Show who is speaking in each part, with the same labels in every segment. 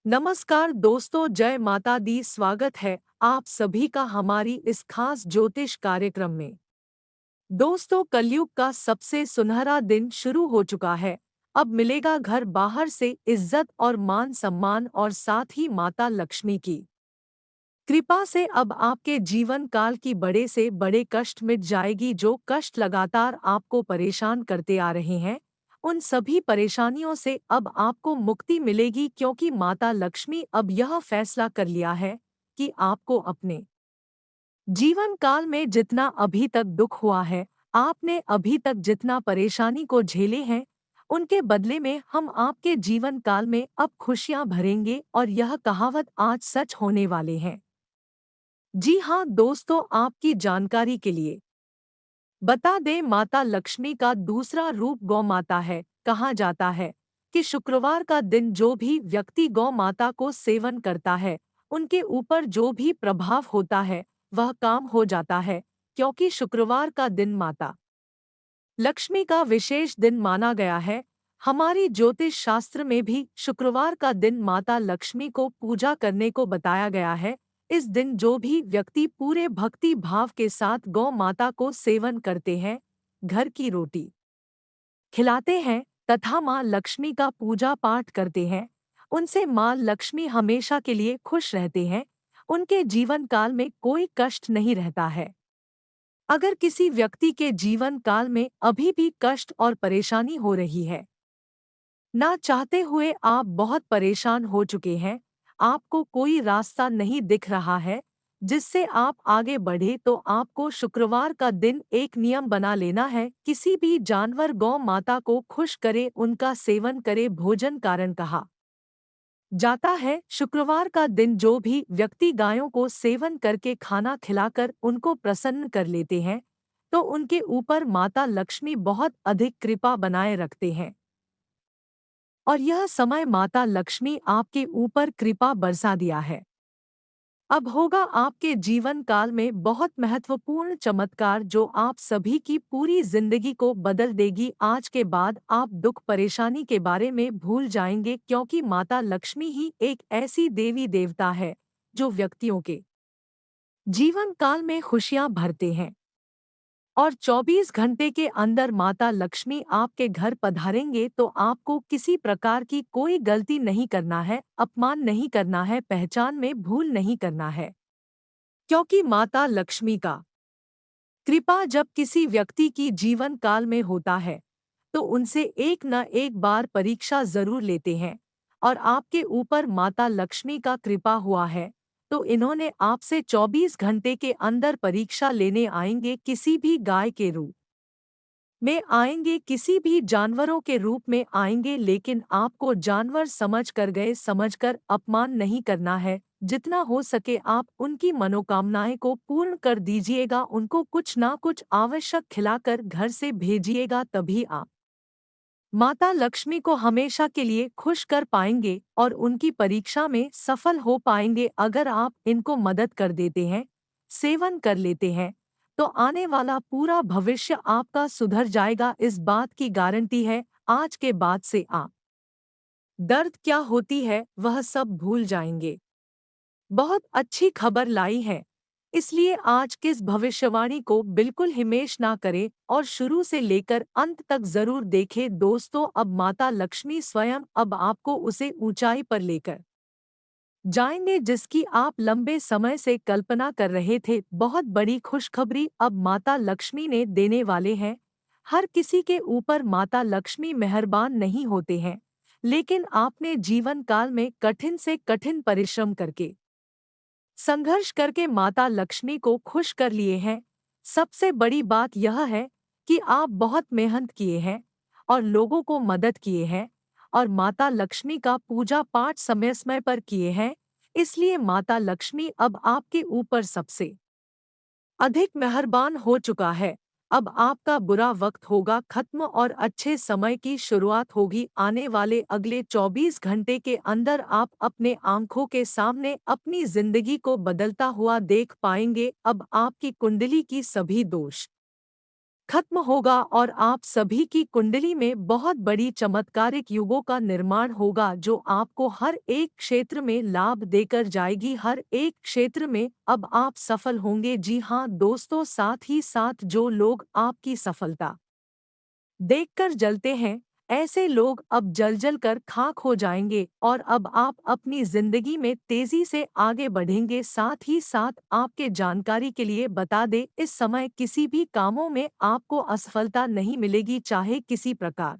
Speaker 1: नमस्कार दोस्तों, जय माता दी। स्वागत है आप सभी का हमारी इस खास ज्योतिष कार्यक्रम में। दोस्तों, कलयुग का सबसे सुनहरा दिन शुरू हो चुका है। अब मिलेगा घर बाहर से इज्जत और मान सम्मान, और साथ ही माता लक्ष्मी की कृपा से अब आपके जीवन काल की बड़े से बड़े कष्ट मिट जाएगी। जो कष्ट लगातार आपको परेशान करते आ रहे हैं, उन सभी परेशानियों से अब आपको मुक्ति मिलेगी, क्योंकि माता लक्ष्मी अब यह फैसला कर लिया है कि आपको अपने जीवन काल में जितना अभी तक दुख हुआ है, आपने अभी तक जितना परेशानी को झेले हैं, उनके बदले में हम आपके जीवन काल में अब खुशियां भरेंगे। और यह कहावत आज सच होने वाले हैं। जी हाँ दोस्तों, आपकी जानकारी के लिए बता दें, माता लक्ष्मी का दूसरा रूप गौ माता है। कहा जाता है कि शुक्रवार का दिन जो भी व्यक्ति गौ माता को सेवन करता है, उनके ऊपर जो भी प्रभाव होता है वह काम हो जाता है, क्योंकि शुक्रवार का दिन माता लक्ष्मी का विशेष दिन माना गया है। हमारी ज्योतिष शास्त्र में भी शुक्रवार का दिन माता लक्ष्मी को पूजा करने को बताया गया है। इस दिन जो भी व्यक्ति पूरे भक्ति भाव के साथ गौ माता को सेवन करते हैं, घर की रोटी खिलाते हैं तथा माँ लक्ष्मी का पूजा पाठ करते हैं, उनसे माँ लक्ष्मी हमेशा के लिए खुश रहते हैं। उनके जीवन काल में कोई कष्ट नहीं रहता है। अगर किसी व्यक्ति के जीवन काल में अभी भी कष्ट और परेशानी हो रही है, ना चाहते हुए आप बहुत परेशान हो चुके हैं, आपको कोई रास्ता नहीं दिख रहा है जिससे आप आगे बढ़े, तो आपको शुक्रवार का दिन एक नियम बना लेना है। किसी भी जानवर गौ माता को खुश करे, उनका सेवन करे। भोजन कारण कहा जाता है, शुक्रवार का दिन जो भी व्यक्ति गायों को सेवन करके खाना खिलाकर उनको प्रसन्न कर लेते हैं, तो उनके ऊपर माता लक्ष्मी बहुत अधिक कृपा बनाए रखते हैं। और यह समय माता लक्ष्मी आपके ऊपर कृपा बरसा दिया है। अब होगा आपके जीवन काल में बहुत महत्वपूर्ण चमत्कार, जो आप सभी की पूरी जिंदगी को बदल देगी। आज के बाद आप दुख परेशानी के बारे में भूल जाएंगे, क्योंकि माता लक्ष्मी ही एक ऐसी देवी देवता है जो व्यक्तियों के जीवन काल में खुशियां भरते हैं। और 24 घंटे के अंदर माता लक्ष्मी आपके घर पधारेंगे, तो आपको किसी प्रकार की कोई गलती नहीं करना है, अपमान नहीं करना है, पहचान में भूल नहीं करना है। क्योंकि माता लक्ष्मी का कृपा जब किसी व्यक्ति की जीवन काल में होता है, तो उनसे एक न एक बार परीक्षा जरूर लेते हैं। और आपके ऊपर माता लक्ष्मी का कृपा हुआ है, तो इन्होंने आपसे 24 घंटे के अंदर परीक्षा लेने आएंगे। किसी भी गाय के रूप में आएंगे, किसी भी जानवरों के रूप में आएंगे, लेकिन आपको जानवर समझ कर गए, समझकर अपमान नहीं करना है। जितना हो सके आप उनकी मनोकामनाएं को पूर्ण कर दीजिएगा, उनको कुछ ना कुछ आवश्यक खिलाकर घर से भेजिएगा, तभी आप माता लक्ष्मी को हमेशा के लिए खुश कर पाएंगे और उनकी परीक्षा में सफल हो पाएंगे। अगर आप इनको मदद कर देते हैं, सेवन कर लेते हैं, तो आने वाला पूरा भविष्य आपका सुधर जाएगा। इस बात की गारंटी है। आज के बाद से आप दर्द क्या होती है वह सब भूल जाएंगे। बहुत अच्छी खबर लाई है, इसलिए आज किस भविष्यवाणी को बिल्कुल हिमेश ना करें और शुरू से लेकर अंत तक जरूर देखें। दोस्तों, अब माता लक्ष्मी स्वयं अब आपको उसे ऊंचाई पर लेकर जाएंगे जिसकी आप लंबे समय से कल्पना कर रहे थे। बहुत बड़ी खुशखबरी अब माता लक्ष्मी ने देने वाले हैं। हर किसी के ऊपर माता लक्ष्मी मेहरबान नहीं होते हैं, लेकिन आपने जीवन काल में कठिन से कठिन परिश्रम करके संघर्ष करके माता लक्ष्मी को खुश कर लिए हैं। सबसे बड़ी बात यह है कि आप बहुत मेहनत किए हैं और लोगों को मदद किए हैं, और माता लक्ष्मी का पूजा पाठ समय समय पर किए हैं। इसलिए माता लक्ष्मी अब आपके ऊपर सबसे अधिक मेहरबान हो चुका है। अब आपका बुरा वक्त होगा खत्म और अच्छे समय की शुरुआत होगी। आने वाले अगले 24 घंटे के अंदर आप अपने आंखों के सामने अपनी जिंदगी को बदलता हुआ देख पाएंगे। अब आपकी कुंडली की सभी दोष खत्म होगा और आप सभी की कुंडली में बहुत बड़ी चमत्कारिक युगों का निर्माण होगा जो आपको हर एक क्षेत्र में लाभ देकर जाएगी। हर एक क्षेत्र में अब आप सफल होंगे। जी हाँ दोस्तों, साथ ही साथ जो लोग आपकी सफलता देखकर जलते हैं, ऐसे लोग अब जल जल कर खाक हो जाएंगे और अब आप अपनी जिंदगी में तेजी से आगे बढ़ेंगे। साथ ही साथ आपके जानकारी के लिए बता दें, इस समय किसी भी कामों में आपको असफलता नहीं मिलेगी, चाहे किसी प्रकार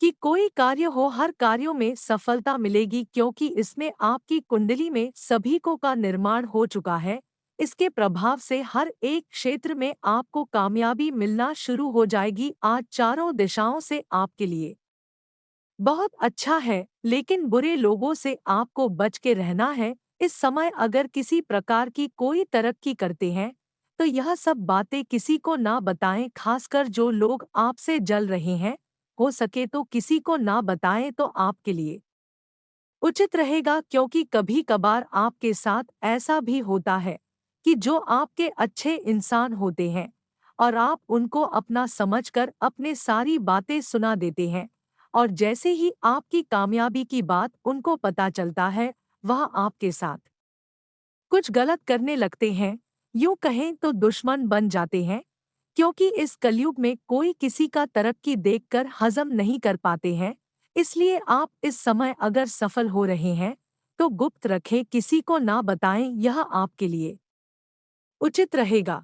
Speaker 1: कि कोई कार्य हो, हर कार्यों में सफलता मिलेगी क्योंकि इसमें आपकी कुंडली में सभीकों का निर्माण हो चुका है। इसके प्रभाव से हर एक क्षेत्र में आपको कामयाबी मिलना शुरू हो जाएगी। आज चारों दिशाओं से आपके लिए बहुत अच्छा है, लेकिन बुरे लोगों से आपको बच के रहना है। इस समय अगर किसी प्रकार की कोई तरक्की करते हैं, तो यह सब बातें किसी को ना बताएं, खासकर जो लोग आपसे जल रहे हैं। हो सके तो किसी को ना बताएं तो आपके लिए उचित रहेगा, क्योंकि कभी कभार आपके साथ ऐसा भी होता है कि जो आपके अच्छे इंसान होते हैं और आप उनको अपना समझकर अपने सारी बातें सुना देते हैं, और जैसे ही आपकी कामयाबी की बात उनको पता चलता है, वह आपके साथ कुछ गलत करने लगते हैं। यूं कहें तो दुश्मन बन जाते हैं, क्योंकि इस कलयुग में कोई किसी का तरक्की देखकर हजम नहीं कर पाते हैं। इसलिए आप इस समय अगर सफल हो रहे हैं, तो गुप्त रखें, किसी को ना बताएं, यह आपके लिए उचित रहेगा।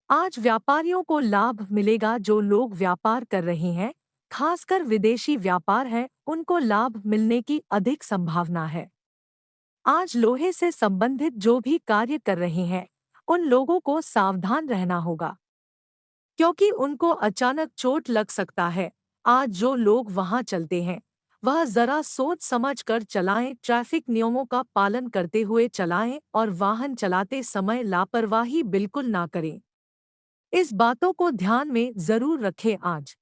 Speaker 1: आज व्यापारियों को लाभ मिलेगा। जो लोग व्यापार कर रहे हैं, खासकर विदेशी व्यापार है, उनको लाभ मिलने की अधिक संभावना है। आज लोहे से संबंधित जो भी कार्य कर रहे हैं, उन लोगों को सावधान रहना होगा, क्योंकि उनको अचानक चोट लग सकता है। आज जो लोग वहां चलते हैं, वह जरा सोच समझ कर चलाएं, ट्रैफिक नियमों का पालन करते हुए चलाएं और वाहन चलाते समय लापरवाही बिल्कुल ना करें। इस बातों को ध्यान में जरूर रखें। आज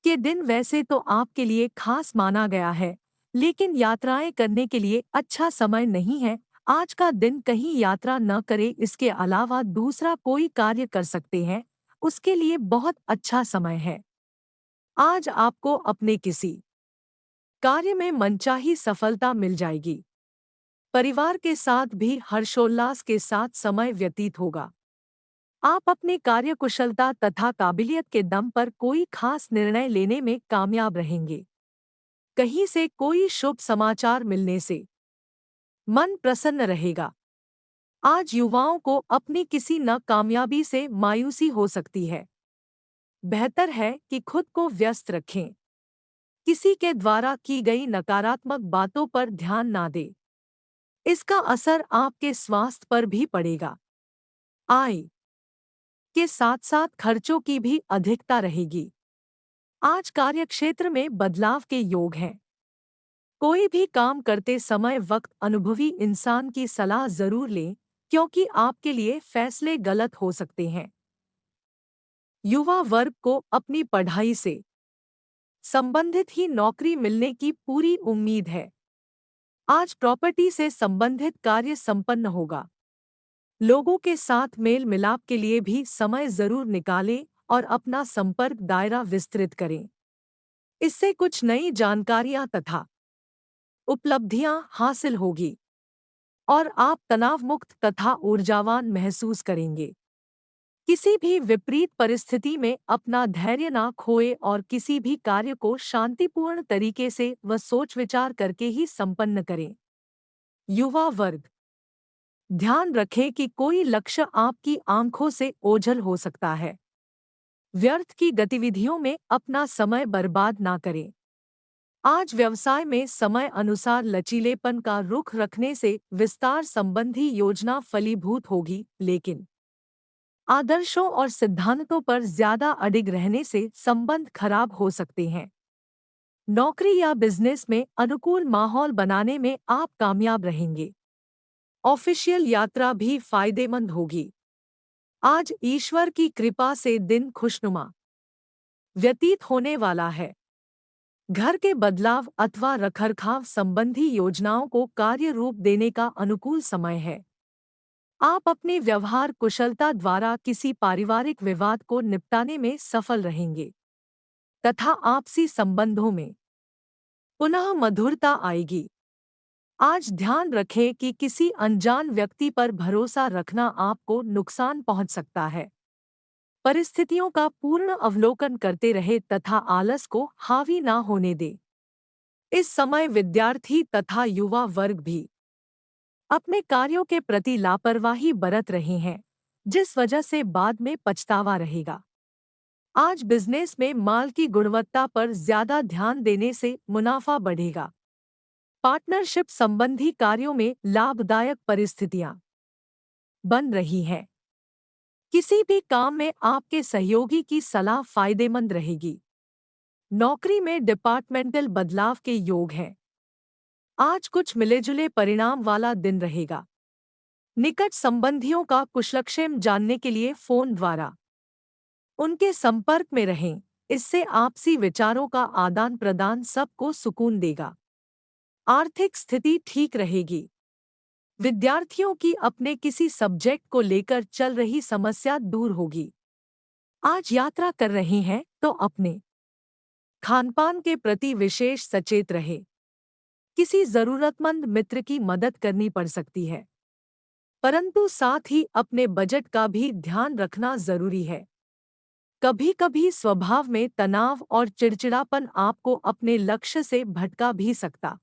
Speaker 1: के दिन वैसे तो आपके लिए खास माना गया है, लेकिन यात्राएं करने के लिए अच्छा समय नहीं है। आज का दिन कहीं यात्रा न करें, इसके अलावा दूसरा कोई कार्य कर सकते हैं, उसके लिए बहुत अच्छा समय है। आज आपको अपने किसी कार्य में मनचाही सफलता मिल जाएगी। परिवार के साथ भी हर्षोल्लास के साथ समय व्यतीत होगा। आप अपने कार्यकुशलता तथा काबिलियत के दम पर कोई खास निर्णय लेने में कामयाब रहेंगे। कहीं से कोई शुभ समाचार मिलने से मन प्रसन्न रहेगा। आज युवाओं को अपनी किसी नाकामयाबी से मायूसी हो सकती है। बेहतर है कि खुद को व्यस्त रखें। किसी के द्वारा की गई नकारात्मक बातों पर ध्यान ना दें। इसका असर आपके स्वास्थ्य पर भी पड़ेगा। आय के साथ साथ खर्चों की भी अधिकता रहेगी। आज कार्यक्षेत्र में बदलाव के योग हैं। कोई भी काम करते समय वक्त अनुभवी इंसान की सलाह जरूर लें, क्योंकि आपके लिए फैसले गलत हो सकते हैं। युवा वर्ग को अपनी पढ़ाई से संबंधित ही नौकरी मिलने की पूरी उम्मीद है। आज प्रॉपर्टी से संबंधित कार्य संपन्न होगा। लोगों के साथ मेल मिलाप के लिए भी समय जरूर निकालें और अपना संपर्क दायरा विस्तृत करें। इससे कुछ नई जानकारियां तथा उपलब्धियां हासिल होगी और आप तनाव मुक्त तथा ऊर्जावान महसूस करेंगे। किसी भी विपरीत परिस्थिति में अपना धैर्य ना खोए और किसी भी कार्य को शांतिपूर्ण तरीके से व सोच विचार करके ही संपन्न करें। युवा वर्ग, ध्यान रखें कि कोई लक्ष्य आपकी आंखों से ओझल हो सकता है। व्यर्थ की गतिविधियों में अपना समय बर्बाद ना करें। आज व्यवसाय में समय अनुसार लचीलेपन का रुख रखने से विस्तार संबंधी योजना फलीभूत होगी, लेकिन आदर्शों और सिद्धांतों पर ज्यादा अडिग रहने से संबंध खराब हो सकते हैं। नौकरी या बिजनेस में अनुकूल माहौल बनाने में आप कामयाब रहेंगे। ऑफिशियल यात्रा भी फायदेमंद होगी। आज ईश्वर की कृपा से दिन खुशनुमा व्यतीत होने वाला है। घर के बदलाव अथवा रखरखाव संबंधी योजनाओं को कार्य रूप देने का अनुकूल समय है। आप अपने व्यवहार कुशलता द्वारा किसी पारिवारिक विवाद को निपटाने में सफल रहेंगे तथा आपसी संबंधों में पुनः मधुरता आएगी। आज ध्यान रखें कि किसी अनजान व्यक्ति पर भरोसा रखना आपको नुकसान पहुंच सकता है। परिस्थितियों का पूर्ण अवलोकन करते रहे तथा आलस को हावी ना होने दें। इस समय विद्यार्थी तथा युवा वर्ग भी अपने कार्यों के प्रति लापरवाही बरत रहे हैं, जिस वजह से बाद में पछतावा रहेगा। आज बिजनेस में माल की गुणवत्ता पर ज्यादा ध्यान देने से मुनाफा बढ़ेगा। पार्टनरशिप संबंधी कार्यों में लाभदायक परिस्थितियां बन रही हैं। किसी भी काम में आपके सहयोगी की सलाह फायदेमंद रहेगी। नौकरी में डिपार्टमेंटल बदलाव के योग हैं। आज कुछ मिलेजुले परिणाम वाला दिन रहेगा। निकट संबंधियों का कुशलक्षेम जानने के लिए फोन द्वारा उनके संपर्क में रहें। इससे आपसी विचारों का आदान प्रदान सबको सुकून देगा। आर्थिक स्थिति ठीक रहेगी। विद्यार्थियों की अपने किसी सब्जेक्ट को लेकर चल रही समस्या दूर होगी। आज यात्रा कर रहे हैं तो अपने खानपान के प्रति विशेष सचेत रहे। किसी जरूरतमंद मित्र की मदद करनी पड़ सकती है, परंतु साथ ही अपने बजट का भी ध्यान रखना जरूरी है। कभी कभी स्वभाव में तनाव और चिड़चिड़ापन आपको अपने लक्ष्य से भटका भी सकता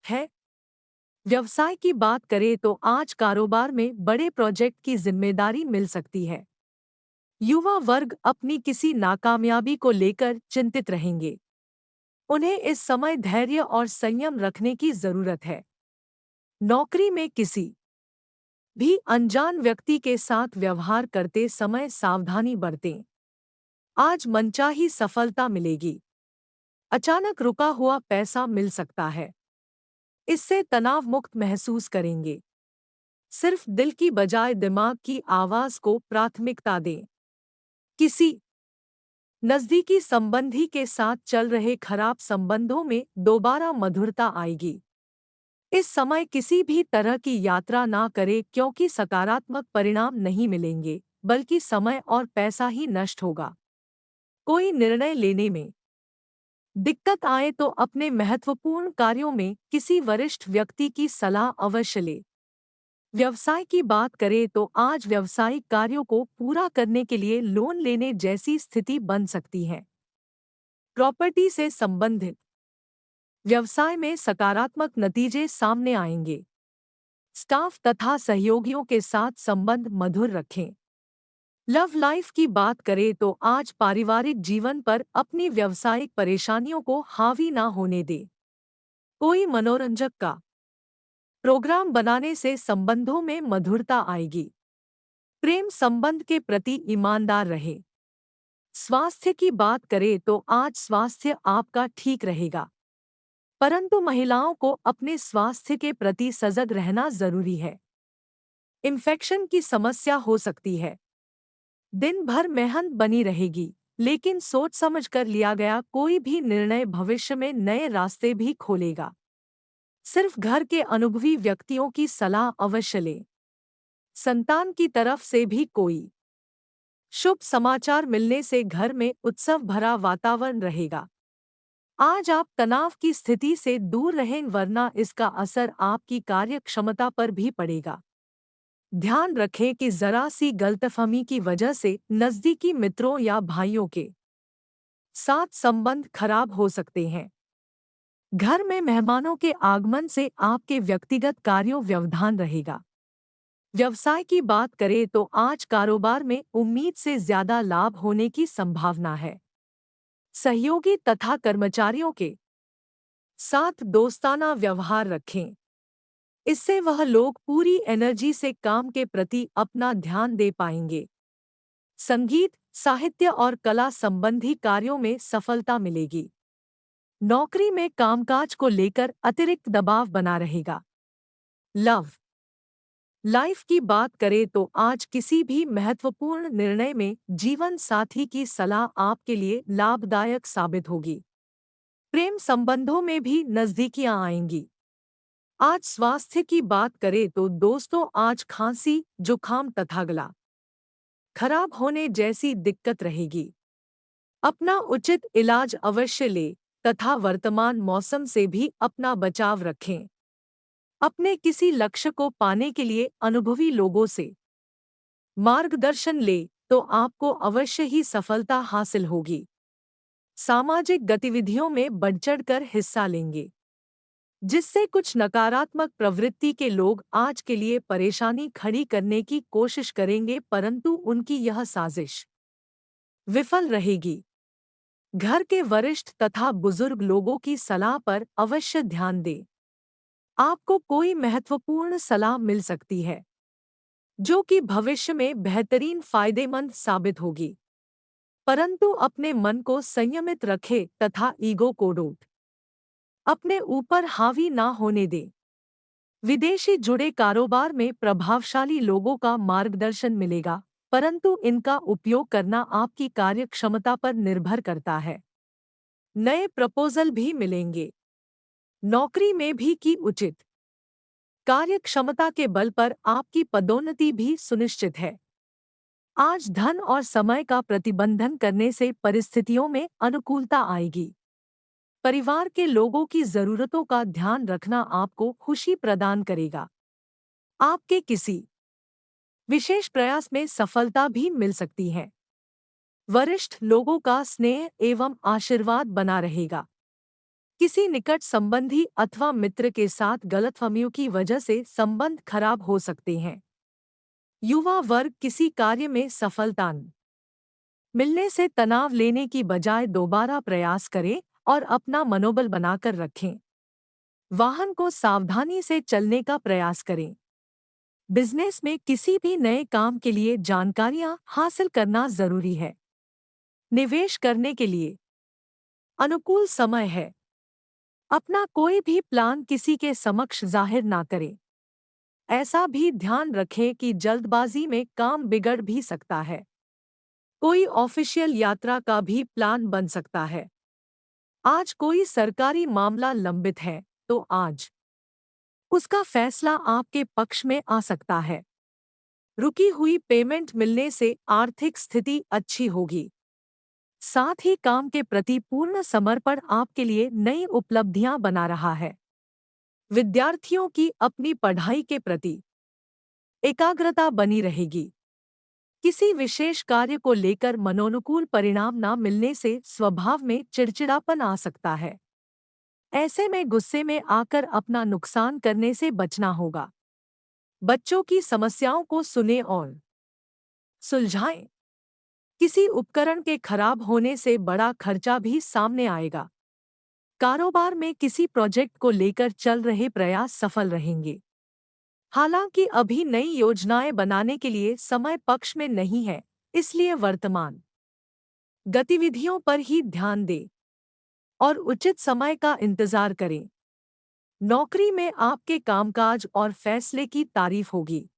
Speaker 1: है। व्यवसाय की बात करें तो आज कारोबार में बड़े प्रोजेक्ट की जिम्मेदारी मिल सकती है। युवा वर्ग अपनी किसी नाकामयाबी को लेकर चिंतित रहेंगे। उन्हें इस समय धैर्य और संयम रखने की जरूरत है। नौकरी में किसी भी अनजान व्यक्ति के साथ व्यवहार करते समय सावधानी बरतें। आज मनचाही सफलता मिलेगी। अचानक रुका हुआ पैसा मिल सकता है। इससे तनाव मुक्त महसूस करेंगे। सिर्फ दिल की बजाय दिमाग की आवाज को प्राथमिकता दें। किसी नजदीकी संबंधी के साथ चल रहे खराब संबंधों में दोबारा मधुरता आएगी। इस समय किसी भी तरह की यात्रा ना करें क्योंकि सकारात्मक परिणाम नहीं मिलेंगे, बल्कि समय और पैसा ही नष्ट होगा। कोई निर्णय लेने में दिक्कत आए तो अपने महत्वपूर्ण कार्यों में किसी वरिष्ठ व्यक्ति की सलाह अवश्य लें। व्यवसाय की बात करें तो आज व्यावसायिक कार्यों को पूरा करने के लिए लोन लेने जैसी स्थिति बन सकती है। प्रॉपर्टी से संबंधित व्यवसाय में सकारात्मक नतीजे सामने आएंगे। स्टाफ तथा सहयोगियों के साथ संबंध मधुर रखें। लव लाइफ की बात करें तो आज पारिवारिक जीवन पर अपनी व्यावसायिक परेशानियों को हावी ना होने दें। कोई मनोरंजक का प्रोग्राम बनाने से संबंधों में मधुरता आएगी। प्रेम संबंध के प्रति ईमानदार रहे। स्वास्थ्य की बात करें तो आज स्वास्थ्य आपका ठीक रहेगा, परंतु महिलाओं को अपने स्वास्थ्य के प्रति सजग रहना जरूरी है। इन्फेक्शन की समस्या हो सकती है। दिन भर मेहनत बनी रहेगी, लेकिन सोच समझकर लिया गया कोई भी निर्णय भविष्य में नए रास्ते भी खोलेगा। सिर्फ घर के अनुभवी व्यक्तियों की सलाह अवश्य लें। संतान की तरफ से भी कोई शुभ समाचार मिलने से घर में उत्सव भरा वातावरण रहेगा। आज आप तनाव की स्थिति से दूर रहें, वरना इसका असर आपकी कार्य क्षमता पर भी पड़ेगा। ध्यान रखें कि जरा सी गलतफहमी की वजह से नजदीकी मित्रों या भाइयों के साथ संबंध खराब हो सकते हैं। घर में मेहमानों के आगमन से आपके व्यक्तिगत कार्यों व्यवधान रहेगा। व्यवसाय की बात करें तो आज कारोबार में उम्मीद से ज्यादा लाभ होने की संभावना है। सहयोगी तथा कर्मचारियों के साथ दोस्ताना व्यवहार रखें। इससे वह लोग पूरी एनर्जी से काम के प्रति अपना ध्यान दे पाएंगे। संगीत, साहित्य और कला संबंधी कार्यों में सफलता मिलेगी। नौकरी में कामकाज को लेकर अतिरिक्त दबाव बना रहेगा। लव लाइफ की बात करें तो आज किसी भी महत्वपूर्ण निर्णय में जीवन साथी की सलाह आपके लिए लाभदायक साबित होगी। प्रेम संबंधों में भी नजदीकियां आएंगी। आज स्वास्थ्य की बात करें तो दोस्तों आज खांसी, जुखाम तथा गला खराब होने जैसी दिक्कत रहेगी। अपना उचित इलाज अवश्य ले तथा वर्तमान मौसम से भी अपना बचाव रखें। अपने किसी लक्ष्य को पाने के लिए अनुभवी लोगों से मार्गदर्शन ले तो आपको अवश्य ही सफलता हासिल होगी। सामाजिक गतिविधियों में बढ़-चढ़कर हिस्सा लेंगे, जिससे कुछ नकारात्मक प्रवृत्ति के लोग आज के लिए परेशानी खड़ी करने की कोशिश करेंगे, परंतु उनकी यह साजिश विफल रहेगी। घर के वरिष्ठ तथा बुजुर्ग लोगों की सलाह पर अवश्य ध्यान दें। आपको कोई महत्वपूर्ण सलाह मिल सकती है, जो कि भविष्य में बेहतरीन फायदेमंद साबित होगी। परंतु अपने मन को संयमित रखें तथा ईगो को डोट अपने ऊपर हावी ना होने दें। विदेशी जुड़े कारोबार में प्रभावशाली लोगों का मार्गदर्शन मिलेगा, परंतु इनका उपयोग करना आपकी कार्यक्षमता पर निर्भर करता है। नए प्रपोजल भी मिलेंगे। नौकरी में भी की उचित कार्यक्षमता के बल पर आपकी पदोन्नति भी सुनिश्चित है। आज धन और समय का प्रतिबंधन करने से परिस्थितियों में अनुकूलता आएगी। परिवार के लोगों की जरूरतों का ध्यान रखना आपको खुशी प्रदान करेगा। आपके किसी विशेष प्रयास में सफलता भी मिल सकती है। वरिष्ठ लोगों का स्नेह एवं आशीर्वाद बना रहेगा। किसी निकट संबंधी अथवा मित्र के साथ गलतफहमियों की वजह से संबंध खराब हो सकते हैं। युवा वर्ग किसी कार्य में सफलता न मिलने से तनाव लेने की बजाय दोबारा प्रयास करें और अपना मनोबल बनाकर रखें। वाहन को सावधानी से चलने का प्रयास करें। बिजनेस में किसी भी नए काम के लिए जानकारियां हासिल करना जरूरी है। निवेश करने के लिए अनुकूल समय है। अपना कोई भी प्लान किसी के समक्ष जाहिर ना करें। ऐसा भी ध्यान रखें कि जल्दबाजी में काम बिगड़ भी सकता है। कोई ऑफिशियल यात्रा का भी प्लान बन सकता है। आज कोई सरकारी मामला लंबित है तो आज उसका फैसला आपके पक्ष में आ सकता है। रुकी हुई पेमेंट मिलने से आर्थिक स्थिति अच्छी होगी। साथ ही काम के प्रति पूर्ण समर्पण आपके लिए नई उपलब्धियां बना रहा है। विद्यार्थियों की अपनी पढ़ाई के प्रति एकाग्रता बनी रहेगी। किसी विशेष कार्य को लेकर मनोनुकूल परिणाम न मिलने से स्वभाव में चिड़चिड़ापन आ सकता है। ऐसे में गुस्से में आकर अपना नुकसान करने से बचना होगा। बच्चों की समस्याओं को सुने और सुलझाएं। किसी उपकरण के खराब होने से बड़ा खर्चा भी सामने आएगा। कारोबार में किसी प्रोजेक्ट को लेकर चल रहे प्रयास सफल रहेंगे। हालांकि अभी नई योजनाएं बनाने के लिए समय पक्ष में नहीं है, इसलिए वर्तमान गतिविधियों पर ही ध्यान दें और उचित समय का इंतजार करें। नौकरी में आपके कामकाज और फैसले की तारीफ होगी।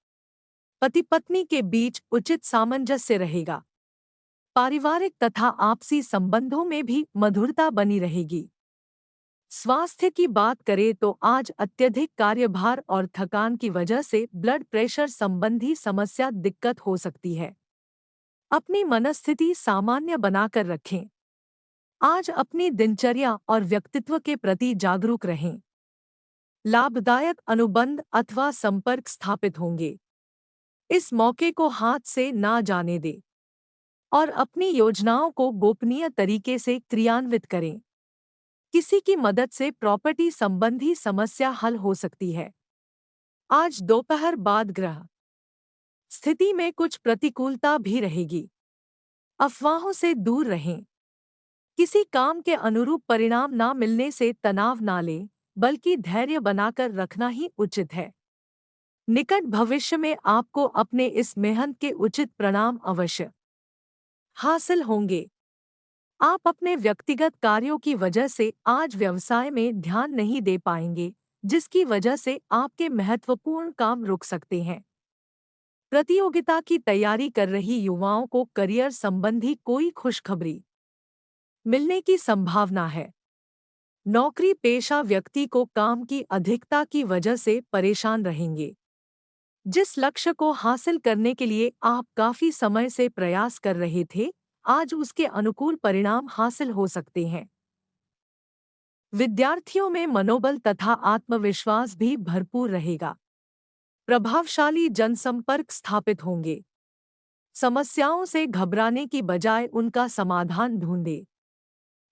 Speaker 1: पति पत्नी के बीच उचित सामंजस्य रहेगा। पारिवारिक तथा आपसी संबंधों में भी मधुरता बनी रहेगी। स्वास्थ्य की बात करें तो आज अत्यधिक कार्यभार और थकान की वजह से ब्लड प्रेशर संबंधी समस्या दिक्कत हो सकती है। अपनी मनस्थिति सामान्य बनाकर रखें। आज अपनी दिनचर्या और व्यक्तित्व के प्रति जागरूक रहें। लाभदायक अनुबंध अथवा संपर्क स्थापित होंगे। इस मौके को हाथ से ना जाने दें और अपनी योजनाओं को गोपनीय तरीके से क्रियान्वित करें। किसी की मदद से प्रॉपर्टी संबंधी समस्या हल हो सकती है। आज दोपहर बाद ग्रह स्थिति में कुछ प्रतिकूलता भी रहेगी। अफवाहों से दूर रहें। किसी काम के अनुरूप परिणाम ना मिलने से तनाव ना लें, बल्कि धैर्य बनाकर रखना ही उचित है। निकट भविष्य में आपको अपने इस मेहनत के उचित परिणाम अवश्य हासिल होंगे। आप अपने व्यक्तिगत कार्यों की वजह से आज व्यवसाय में ध्यान नहीं दे पाएंगे, जिसकी वजह से आपके महत्वपूर्ण काम रुक सकते हैं। प्रतियोगिता की तैयारी कर रही युवाओं को करियर संबंधी कोई खुशखबरी मिलने की संभावना है। नौकरी पेशा व्यक्ति को काम की अधिकता की वजह से परेशान रहेंगे। जिस लक्ष्य को हासिल करने के लिए आप काफी समय से प्रयास कर रहे थे, आज उसके अनुकूल परिणाम हासिल हो सकते हैं। विद्यार्थियों में मनोबल तथा आत्मविश्वास भी भरपूर रहेगा। प्रभावशाली जनसंपर्क स्थापित होंगे। समस्याओं से घबराने की बजाय उनका समाधान ढूंढे।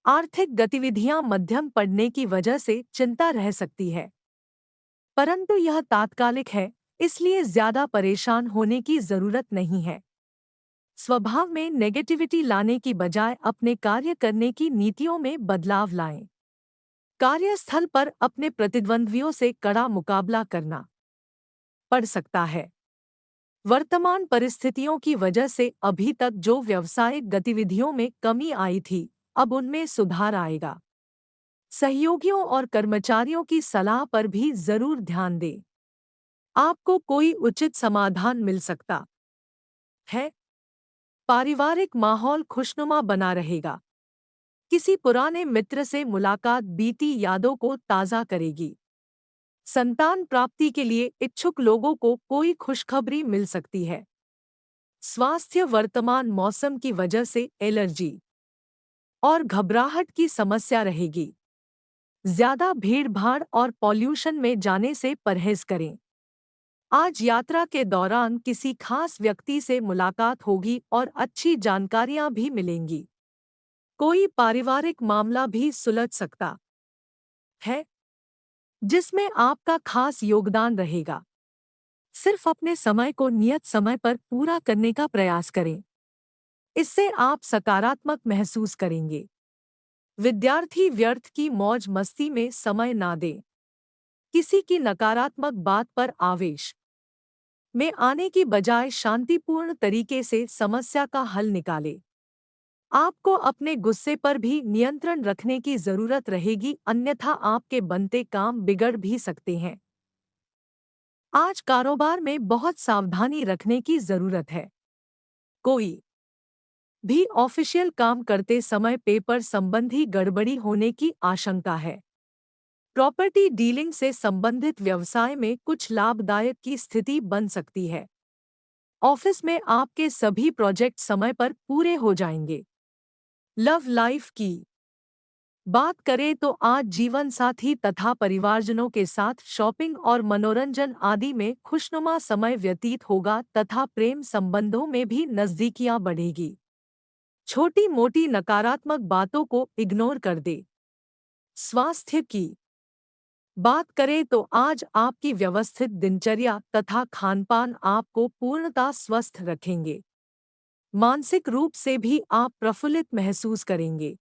Speaker 1: आर्थिक गतिविधियां मध्यम पड़ने की वजह से चिंता रह सकती है, परंतु यह तात्कालिक है, इसलिए ज्यादा परेशान होने की जरूरत नहीं है। स्वभाव में नेगेटिविटी लाने की बजाय अपने कार्य करने की नीतियों में बदलाव लाएं। कार्यस्थल पर अपने प्रतिद्वंद्वियों से कड़ा मुकाबला करना पड़ सकता है। वर्तमान परिस्थितियों की वजह से अभी तक जो व्यावसायिक गतिविधियों में कमी आई थी, अब उनमें सुधार आएगा। सहयोगियों और कर्मचारियों की सलाह पर भी जरूर ध्यान दें। आपको कोई उचित समाधान मिल सकता है। पारिवारिक माहौल खुशनुमा बना रहेगा। किसी पुराने मित्र से मुलाकात बीती यादों को ताज़ा करेगी। संतान प्राप्ति के लिए इच्छुक लोगों को कोई खुशखबरी मिल सकती है। स्वास्थ्य वर्तमान मौसम की वजह से एलर्जी और घबराहट की समस्या रहेगी। ज्यादा भीड़-भाड़ और पॉल्यूशन में जाने से परहेज करें। आज यात्रा के दौरान किसी खास व्यक्ति से मुलाकात होगी और अच्छी जानकारियां भी मिलेंगी। कोई पारिवारिक मामला भी सुलझ सकता है, जिसमें आपका खास योगदान रहेगा। सिर्फ अपने समय को नियत समय पर पूरा करने का प्रयास करें। इससे आप सकारात्मक महसूस करेंगे। विद्यार्थी व्यर्थ की मौज मस्ती में समय ना दें। किसी की नकारात्मक बात पर आवेश में आने की बजाय शांतिपूर्ण तरीके से समस्या का हल निकालें। आपको अपने गुस्से पर भी नियंत्रण रखने की जरूरत रहेगी, अन्यथा आपके बनते काम बिगड़ भी सकते हैं। आज कारोबार में बहुत सावधानी रखने की जरूरत है। कोई भी ऑफिशियल काम करते समय पेपर संबंधी गड़बड़ी होने की आशंका है। प्रॉपर्टी डीलिंग से संबंधित व्यवसाय में कुछ लाभदायक की स्थिति बन सकती है। ऑफिस में आपके सभी प्रोजेक्ट समय पर पूरे हो जाएंगे। लव लाइफ की बात करें तो आज जीवन साथी तथा परिवारजनों के साथ शॉपिंग और मनोरंजन आदि में खुशनुमा समय व्यतीत होगा तथा प्रेम संबंधों में भी नजदीकियां बढ़ेगी। छोटी मोटी नकारात्मक बातों को इग्नोर कर दे। स्वास्थ्य की बात करें तो आज आपकी व्यवस्थित दिनचर्या तथा खानपान आपको पूर्णतः स्वस्थ रखेंगे। मानसिक रूप से भी आप प्रफुल्लित महसूस करेंगे।